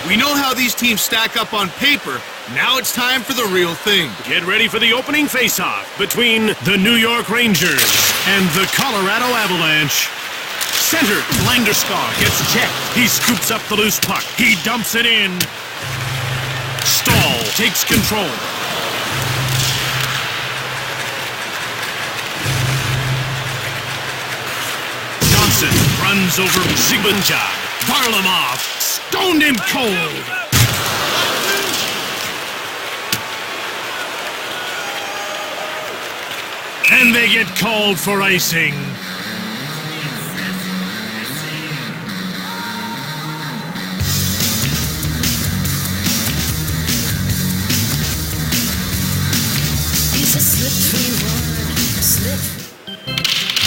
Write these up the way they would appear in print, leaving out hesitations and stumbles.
We know how these teams stack up on paper. Now it's time for the real thing. Get ready for the opening face-off between the New York Rangers and the Colorado Avalanche. Center, Landeskog gets checked. He scoops up the loose puck. He dumps it in. Stahl takes control. Johnson runs over Zibanejad. Varlamov stoned him cold. And they get called for icing. It's a slippery one. Slip.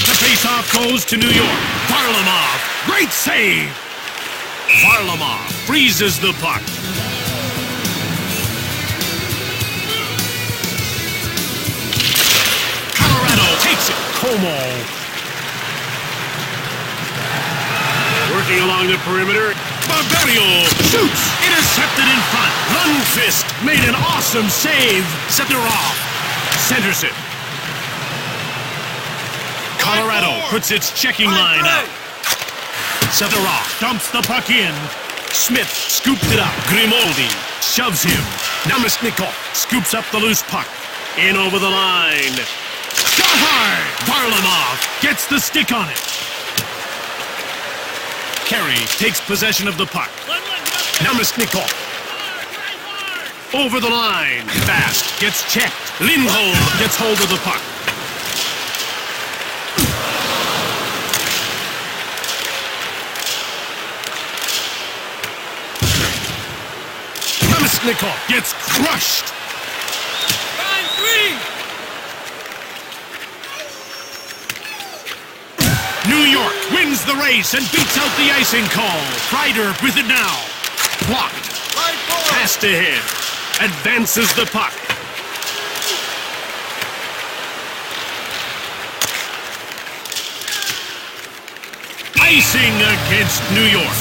The face-off goes to New York. Varlamov, great save. Varlamov freezes the puck. Takes it. Como. Working along the perimeter. Barberio shoots. Intercepted in front. Lundqvist made an awesome save. Sephiroth centers it. Colorado puts its checking line out. Sephiroth dumps the puck in. Smith scoops it up. Grimaldi shoves him. Namestnikov scoops up the loose puck. In over the line. Shot hard! Varlamov gets the stick on it. Carey takes possession of the puck. Namestnikov. Over the line. Fast. Gets checked. Lindholm gets hold of the puck. Namestnikov gets crushed. New York wins the race and beats out the icing call. Kreider with it now. Blocked. Passed ahead. Advances the puck. Icing against New York.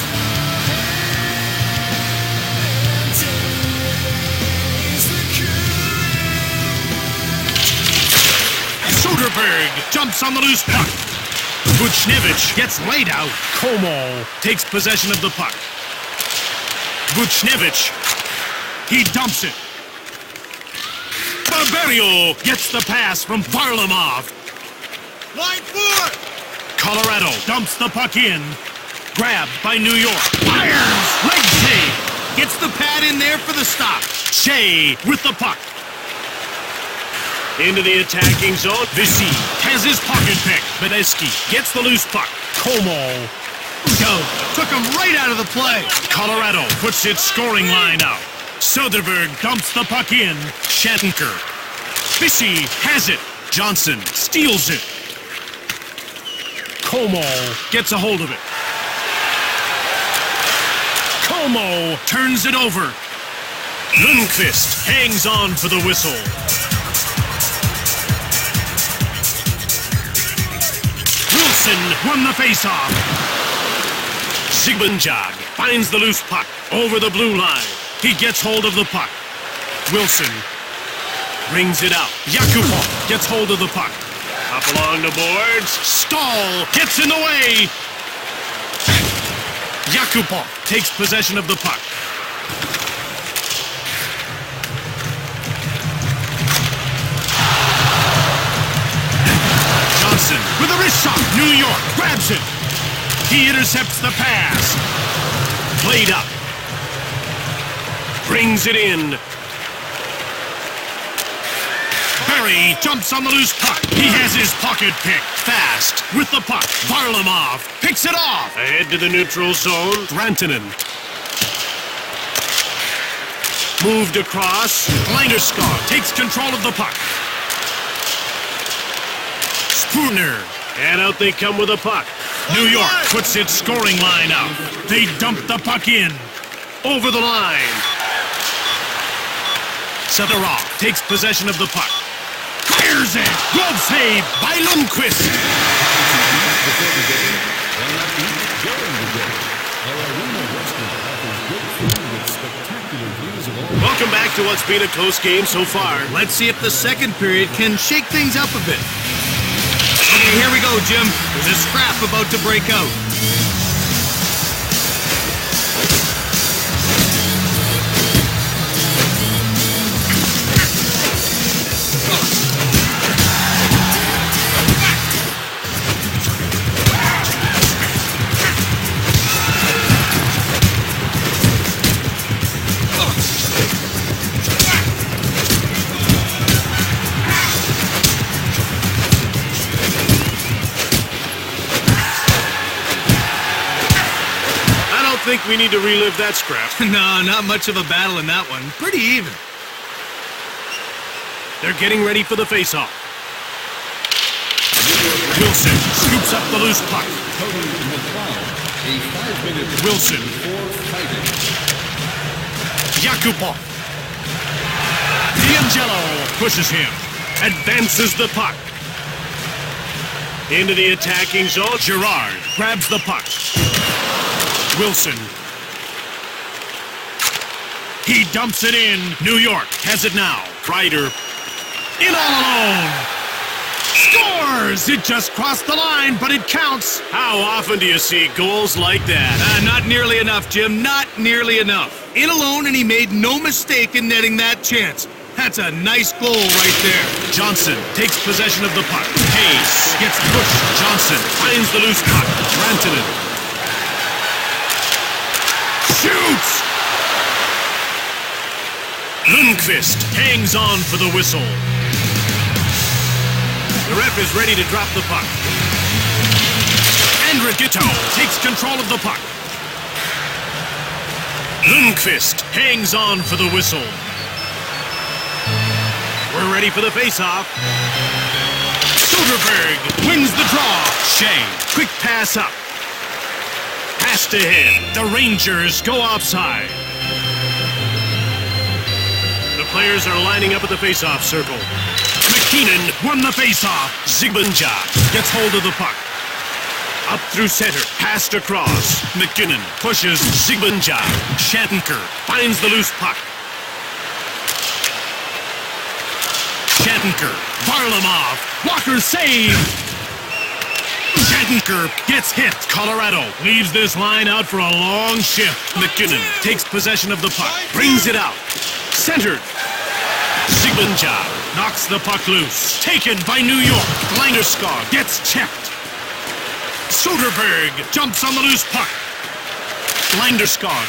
Soderberg jumps on the loose puck. Buchnevich gets laid out. Como takes possession of the puck. Buchnevich. He dumps it. Barberio gets the pass from Varlamov. Line 4! Colorado dumps the puck in. Grabbed by New York. Fires! Leg save. Gets the pad in there for the stop. Shea with the puck. Into the attacking zone. Visi has his pocket pick. Medeski gets the loose puck. Como. Go. Took him right out of the play. Colorado puts its scoring line out. Soderberg dumps the puck in. Shattenkirk. Visi has it. Johnson steals it. Como gets a hold of it. Como turns it over. Lundqvist hangs on for the whistle. Won the faceoff. Zibanejad finds the loose puck over the blue line. He gets hold of the puck. Wilson brings it out. Yakupov gets hold of the puck. Up along the boards. Stahl gets in the way. Yakupov takes possession of the puck. With a wrist shot, New York grabs it. He intercepts the pass. Played up. Brings it in. Barry jumps on the loose puck. He has his pocket picked. Fast with the puck. Varlamov picks it off. Ahead to the neutral zone. Rantanen. Moved across. Landeskog takes control of the puck. Spooner. And out they come with a puck. New York puts its scoring line out. They dump the puck in. Over the line. Sephiroth takes possession of the puck. Fires it. Glove save by Lundqvist. During the day, our arena restaurant offers good food with Welcome back to what's been a close game so far. Let's see if the second period can shake things up a bit. Okay, here we go, Jim. There's a scrap about to break out. I think we need to relive that scrap. No, not much of a battle in that one. Pretty even. They're getting ready for the face-off. Wilson scoops up the loose puck. Wilson. Yakupov. D'Angelo pushes him. Advances the puck. Into the attacking zone. Girard grabs the puck. Wilson. He dumps it in. New York has it now. Kreider. In all alone. Scores! It just crossed the line, but it counts. How often do you see goals like that? Not nearly enough, Jim. Not nearly enough. In alone, and he made no mistake in netting that chance. That's a nice goal right there. Johnson takes possession of the puck. Hayes gets pushed. Johnson finds the loose puck. Rantanen. Shoots! Lundqvist hangs on for the whistle. The ref is ready to drop the puck. Andrigito takes control of the puck. Lundqvist hangs on for the whistle. We're ready for the face-off. Soderberg wins the draw. Shea, quick pass up. Passed ahead. The Rangers go offside. The players are lining up at the face-off circle. McKinnon won the face-off. Zigbanja gets hold of the puck. Up through center. Passed across. McKinnon pushes Zigbanja. Shattenkirk finds the loose puck. Shattenkirk. Varlamov. Walker save. Shattenkirk gets hit. Colorado leaves this line out for a long shift. McKinnon takes possession of the puck. Brings it out. Centered. Zigbanja knocks the puck loose. Taken by New York. Landeskog gets checked. Soderberg jumps on the loose puck. Landeskog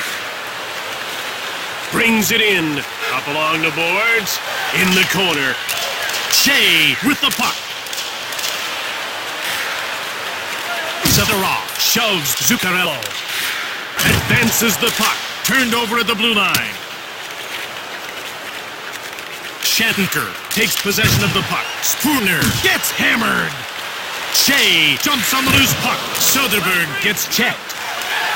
brings it in. Up along the boards. In the corner. Shea with the puck. Zadorov shoves Zuccarello. Advances the puck. Turned over at the blue line. Shattenkirk takes possession of the puck. Spooner gets hammered. Shea jumps on the loose puck. Soderberg gets checked.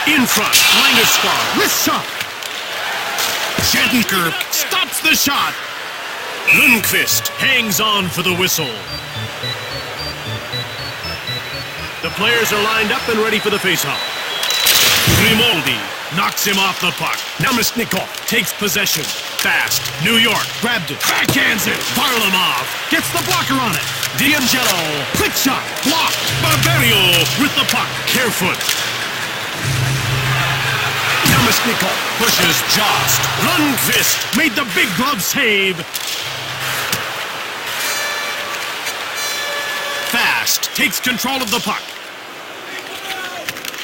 In front, Landeskog wrist shot. Shattenkirk stops the shot. Lundqvist hangs on for the whistle. The players are lined up and ready for the faceoff. Grimaldi knocks him off the puck. Namestnikov takes possession. Fast. New York grabbed it. Backhands it. Varlamov gets the blocker on it. D'Angelo. Quick shot. Blocked. Barberio with the puck. Carefoot. Namestnikov pushes Jost. Lundqvist made the big glove save. Fast takes control of the puck.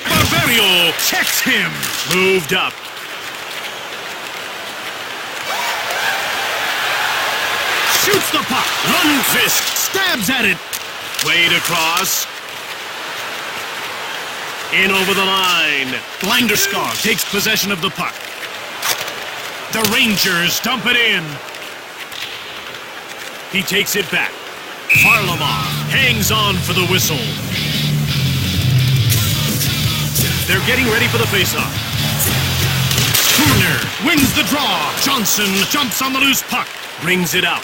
Barberio checks him. Moved up. Shoots the puck. Lundqvist stabs at it. Played across. In over the line. Landeskog takes possession of the puck. The Rangers dump it in. He takes it back. Varlamov hangs on for the whistle. They're getting ready for the faceoff. Turner wins the draw. Johnson jumps on the loose puck. Brings it out.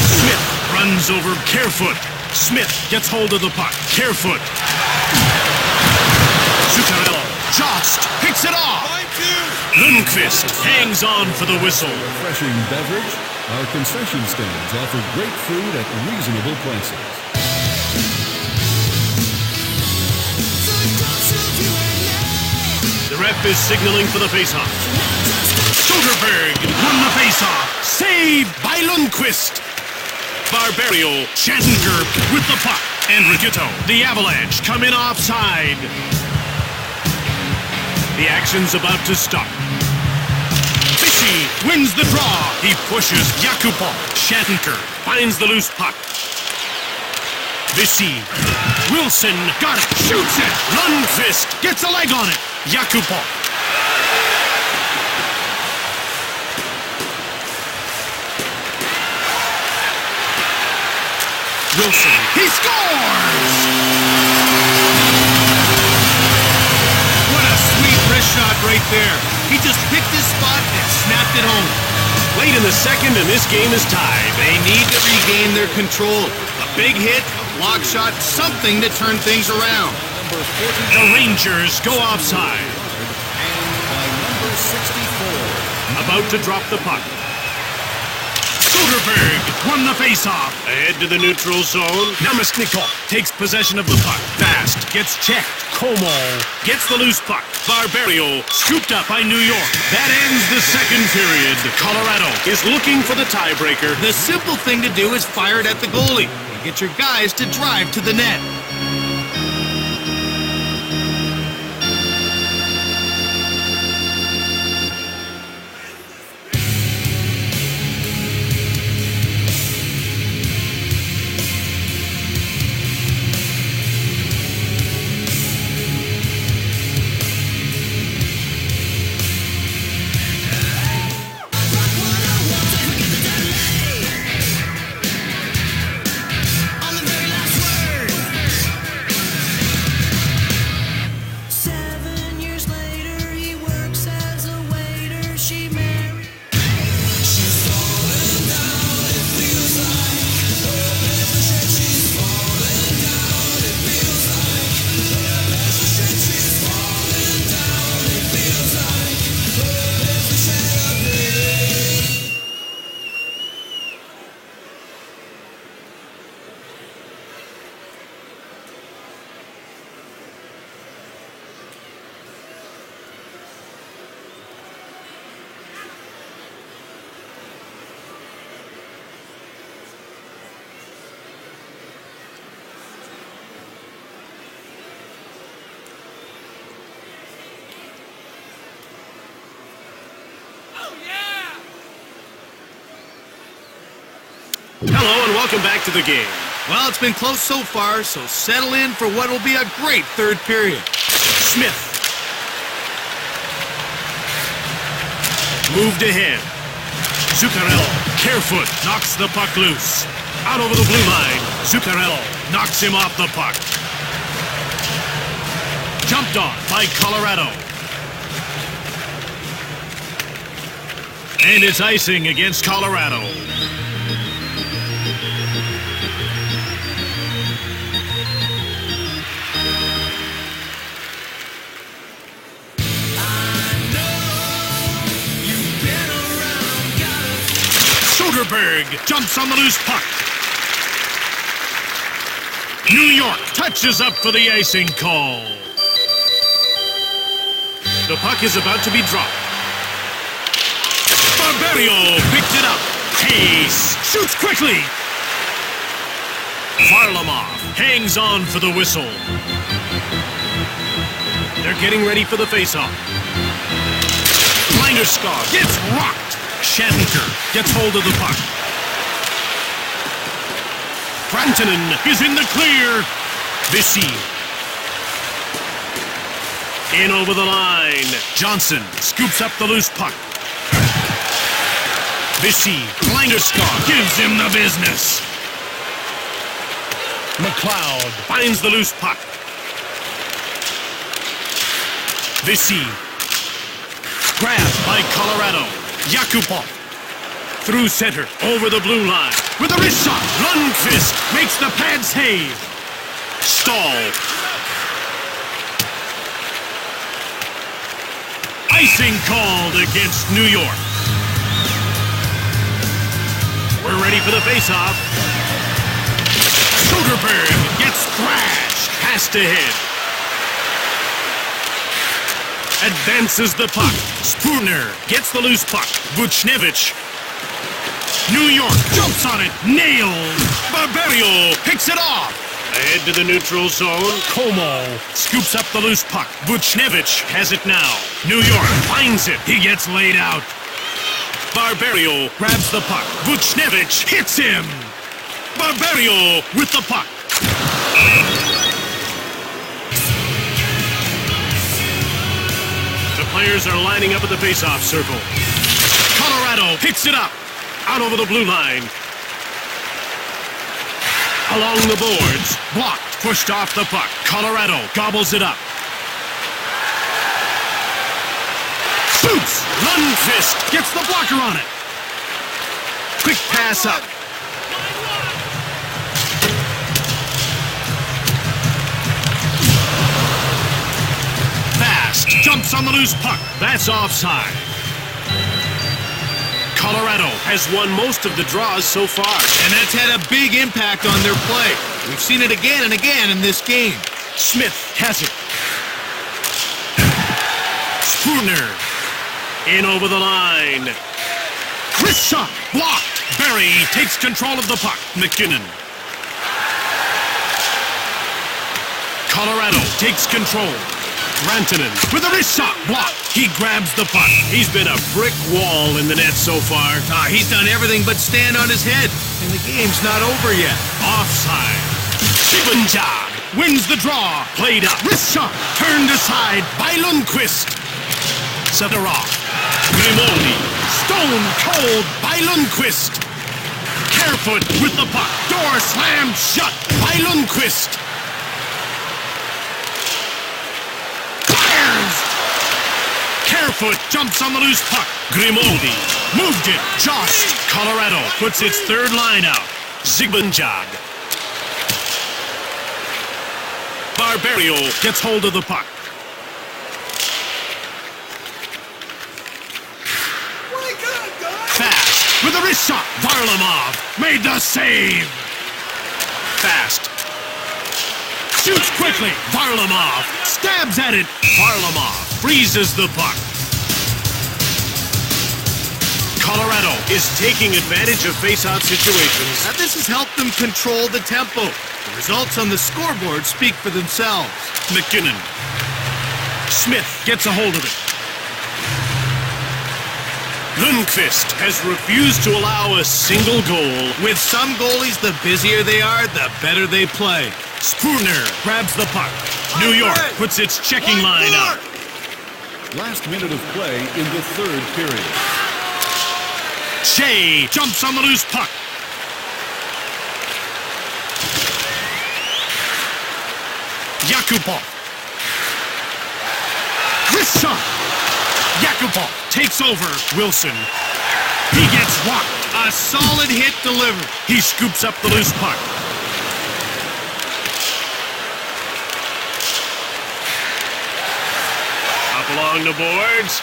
Smith runs over Carefoot. Smith gets hold of the puck. Carefoot. Zuccarello. Jost picks it Lundqvist hangs on for the whistle. Refreshing beverage. Our concession stands offer great food at reasonable prices. The ref is signaling for the faceoff. Soderberg won the faceoff. Saved by Lundqvist. Barbario, Shattenkirk with the puck. And Ricchetto. The Avalanche come in offside. The action's about to stop. Fishy wins the draw. He pushes Yakupov. Shattenkirk finds the loose puck. Fishy. Wilson got it. Shoots it. Lundqvist gets a leg on it. Yakupov. Wilson. He scores! What a sweet wrist shot right there. He just picked his spot and snapped it home. Late in the second, and this game is tied. They need to regain their control. A big hit, a block shot, something to turn things around. The Rangers go offside. By number 64. About to drop the puck. Soderberg won the faceoff. Ahead to the neutral zone. Namestnikov takes possession of the puck. Fast, gets checked. Como gets the loose puck. Barbario scooped up by New York. That ends the second period. Colorado is looking for the tiebreaker. The simple thing to do is fire it at the goalie. Get your guys to drive to the net. Hello and welcome back to the game. Well, it's been close so far, so settle in for what will be a great third period. Smith. Moved ahead. Zuccarello, carefoot, knocks the puck loose. Out over the blue line. Zuccarello knocks him off the puck. Jumped on by Colorado. And it's icing against Colorado. Soderberg jumps on the loose puck. New York touches up for the icing call. The puck is about to be dropped. Barbario picked it up. Hayes shoots quickly. Varlamov hangs on for the whistle. They're getting ready for the faceoff. Linderskog gets rocked. Shattenkirk gets hold of the puck. Rantanen is in the clear. Vissi. In over the line. Johnson scoops up the loose puck. Vissi. Linderskog gives him the business. McLeod finds the loose puck. Vissi. Grabbed by Colorado. Yakupov. Through center, over the blue line. With a wrist shot, Lundqvist makes the pad save. Stahl. Icing called against New York. We're ready for the face-off. Soderberg gets thrashed. Pass to hit. Advances the puck. Spooner gets the loose puck. Vuchnevich. New York jumps on it. Nailed. Barberio picks it off. Ahead to the neutral zone. Como scoops up the loose puck. Vuchnevich has it now. New York finds it. He gets laid out. Barberio grabs the puck. Vuchnevich hits him. Barberio with the puck. The players are lining up at the face-off circle. Colorado picks it up. Out over the blue line. Along the boards. Blocked. Pushed off the puck. Colorado gobbles it up. Shoots! Lundqvist gets the blocker on it. Quick pass up. Fast. Jumps on the loose puck. That's offside. Colorado has won most of the draws so far. And that's had a big impact on their play. We've seen it again and again in this game. Smith has it. Spooner. In over the line. Wrist shot. Blocked. Barry takes control of the puck. McKinnon. Colorado takes control. Rantanen with a wrist shot. Blocked. He grabs the puck. He's been a brick wall in the net so far. He's done everything but stand on his head. And the game's not over yet. Offside. Zibanejad wins the draw. Played up. Wrist shot. Turned aside by Lundqvist. Zadorov. Grimaldi. Stone cold by Lundqvist. Carefoot with the puck. Door slammed shut by Lundqvist. Fires! Carefoot jumps on the loose puck. Grimaldi moved it. Just. Colorado puts its third line out. Zibanejad. Barberio gets hold of the puck. Fast with a wrist shot. Varlamov made the save. Fast. Shoots quickly. Varlamov stabs at it. Varlamov freezes the puck. Colorado is taking advantage of face-out situations. Now this has helped them control the tempo. The results on the scoreboard speak for themselves. McKinnon. Smith gets a hold of it. Lundqvist has refused to allow a single goal. With some goalies, the busier they are, the better they play. Spooner grabs the puck. New York puts its checking line out. Last minute of play in the third period. Shea jumps on the loose puck. Yakupov. Wrist shot. Yakupov takes over. Wilson. He gets rocked. A solid hit delivered. He scoops up the loose puck. Up along the boards.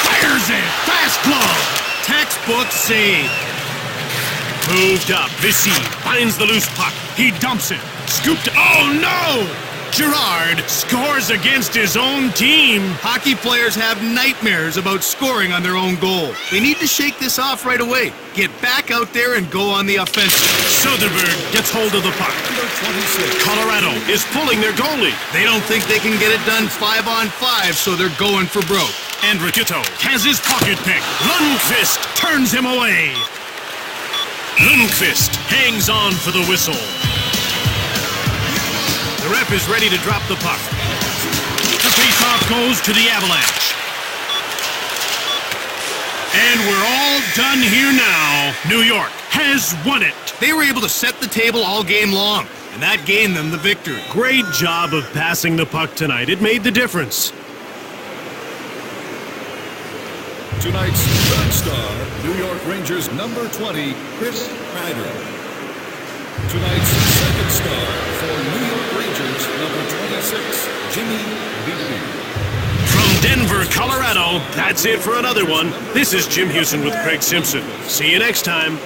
Fires it. Fast glove. Textbook save. Moved up. Visi finds the loose puck. He dumps it. Scooped. Oh no! Girard scores against his own team. Hockey players have nightmares about scoring on their own goal. They need to shake this off right away. Get back out there and go on the offensive. Soderberg gets hold of the puck. Number 26. Colorado is pulling their goalie. They don't think they can get it done 5-on-5, so they're going for broke. And Ricchito has his pocket pick. Lundqvist turns him away. Lundqvist hangs on for the whistle. The ref is ready to drop the puck. The faceoff goes to the Avalanche. And we're all done here now. New York has won it. They were able to set the table all game long, and that gained them the victory. Great job of passing the puck tonight. It made the difference. Tonight's third star, New York Rangers number 20, Chris Kreider. Tonight's second star for New York Rangers number 26, Jimmy Beebe. From Denver, Colorado. That's it for another one. This is Jim Houston with Craig Simpson. See you next time.